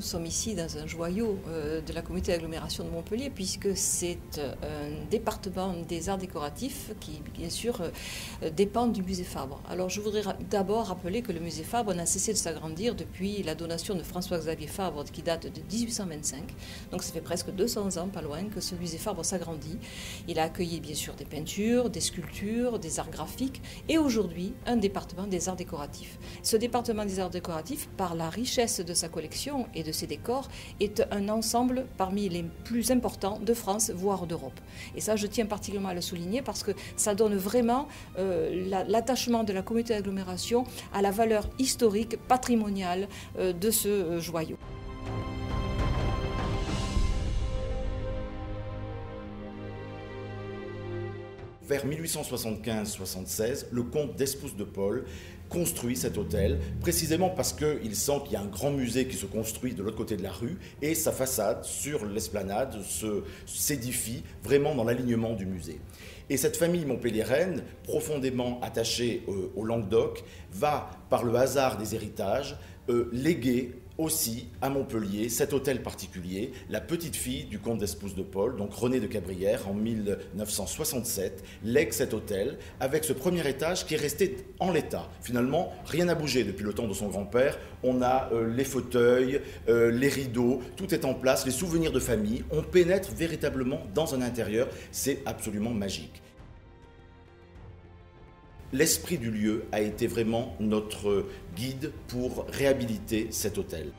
nous sommes ici dans un joyau de la communauté d'agglomération de Montpellier, puisque c'est un département des arts décoratifs qui, bien sûr, dépend du musée Fabre. Alors, je voudrais d'abord rappeler que le musée Fabre n'a cessé de s'agrandir depuis la donation de François-Xavier Fabre, qui date de 1825. Donc, ça fait presque 200 ans, pas loin, que ce musée Fabre s'agrandit. Il a accueilli, bien sûr, des peintures, des sculptures, des arts graphiques, et aujourd'hui, un département des arts décoratifs. Ce département des arts décoratifs, par la richesse de sa collection et de ses décors, est un ensemble parmi les plus importants de France, voire d'Europe. Et ça, je tiens particulièrement à le souligner parce que ça donne vraiment l'attachement de la communauté d'agglomération à la valeur historique, patrimoniale de ce joyau. Vers 1875-76, le comte d'Espouse de Paul construit cet hôtel, précisément parce qu'il sent qu'il y a un grand musée qui se construit de l'autre côté de la rue, et sa façade sur l'esplanade s'édifie vraiment dans l'alignement du musée. Et cette famille montpelliéraine, profondément attachée au Languedoc, va, par le hasard des héritages, léguer aussi à Montpellier cet hôtel particulier. La petite fille du comte d'Espouse de Paul, donc Renée de Cabrières, en 1967, lègue cet hôtel avec ce premier étage qui est resté en l'état. Finalement, rien n'a bougé depuis le temps de son grand-père. On a les fauteuils, les rideaux, tout est en place, les souvenirs de famille. On pénètre véritablement dans un intérieur, c'est absolument magique. L'esprit du lieu a été vraiment notre guide pour réhabiliter cet hôtel.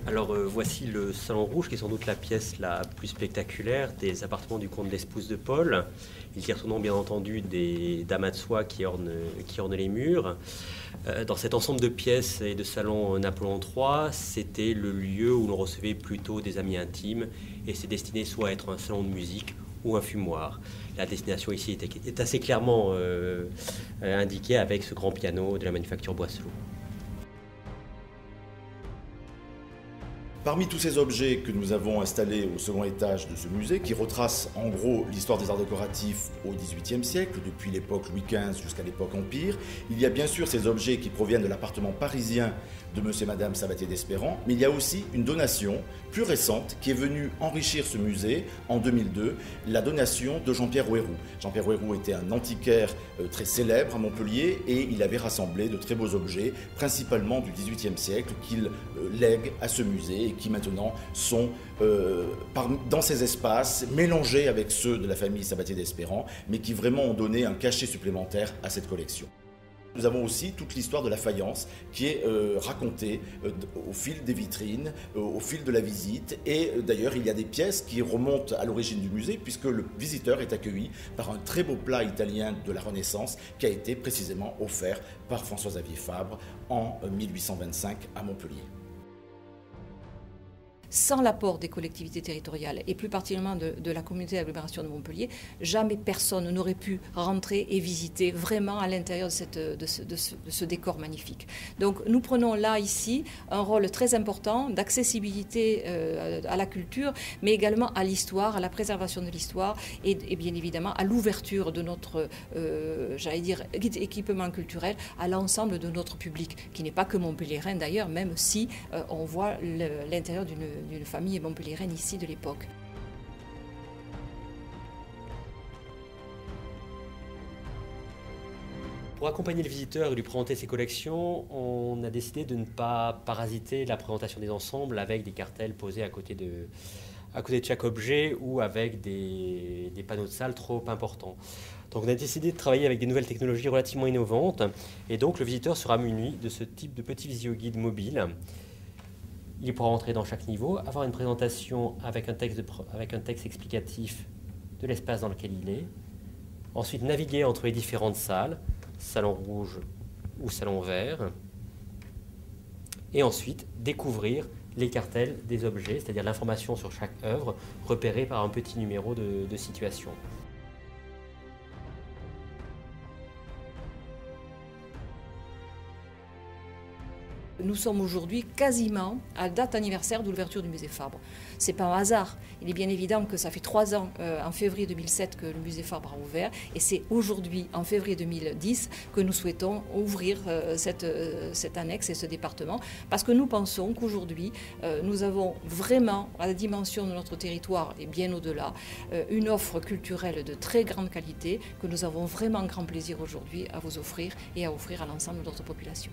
Alors voici le Salon Rouge, qui est sans doute la pièce la plus spectaculaire des appartements du comte d'Espouse de Paul. Il tire son nom bien entendu des damas de soie qui ornent les murs. Dans cet ensemble de pièces et de salons Napoléon III, c'était le lieu où l'on recevait plutôt des amis intimes, et c'est destiné soit à être un salon de musique ou un fumoir. La destination ici est assez clairement indiquée avec ce grand piano de la manufacture Boisselot. Parmi tous ces objets que nous avons installés au second étage de ce musée, qui retracent en gros l'histoire des arts décoratifs au XVIIIe siècle, depuis l'époque Louis XV jusqu'à l'époque Empire, il y a bien sûr ces objets qui proviennent de l'appartement parisien de monsieur et madame Sabatier d'Espérance, mais il y a aussi une donation plus récente qui est venue enrichir ce musée en 2002, la donation de Jean-Pierre Ouérou. Jean-Pierre Ouérou était un antiquaire très célèbre à Montpellier, et il avait rassemblé de très beaux objets, principalement du XVIIIe siècle, qu'il lègue à ce musée et qui maintenant sont dans ces espaces mélangés avec ceux de la famille Sabatier d'Espérance, mais qui vraiment ont donné un cachet supplémentaire à cette collection. Nous avons aussi toute l'histoire de la faïence qui est racontée au fil des vitrines, au fil de la visite, et d'ailleurs il y a des pièces qui remontent à l'origine du musée, puisque le visiteur est accueilli par un très beau plat italien de la Renaissance qui a été précisément offert par François-Xavier Fabre en 1825 à Montpellier. Sans l'apport des collectivités territoriales et plus particulièrement de la communauté d'agglomération de Montpellier, jamais personne n'aurait pu rentrer et visiter vraiment à l'intérieur de ce décor magnifique. Donc nous prenons là, ici, un rôle très important d'accessibilité à la culture, mais également à l'histoire, à la préservation de l'histoire et bien évidemment à l'ouverture de notre, j'allais dire, équipement culturel à l'ensemble de notre public, qui n'est pas que montpelliérain d'ailleurs, même si on voit l'intérieur d'une famille montpelliéraine ici de l'époque. Pour accompagner le visiteur et lui présenter ses collections, on a décidé de ne pas parasiter la présentation des ensembles avec des cartels posés à côté de chaque objet ou avec des panneaux de salle trop importants. Donc on a décidé de travailler avec des nouvelles technologies relativement innovantes, et donc le visiteur sera muni de ce type de petit visio-guide mobile. Il pourra entrer dans chaque niveau, avoir une présentation avec un texte explicatif de l'espace dans lequel il est, ensuite naviguer entre les différentes salles, salon rouge ou salon vert, et ensuite découvrir les cartels des objets, c'est-à-dire l'information sur chaque œuvre repérée par un petit numéro de situation. Nous sommes aujourd'hui quasiment à la date anniversaire de l'ouverture du musée Fabre. Ce n'est pas un hasard. Il est bien évident que ça fait 3 ans, en février 2007, que le musée Fabre a ouvert. Et c'est aujourd'hui, en février 2010, que nous souhaitons ouvrir cette annexe et ce département. Parce que nous pensons qu'aujourd'hui, nous avons vraiment, à la dimension de notre territoire et bien au-delà, une offre culturelle de très grande qualité que nous avons vraiment grand plaisir aujourd'hui à vous offrir et à offrir à l'ensemble de notre population.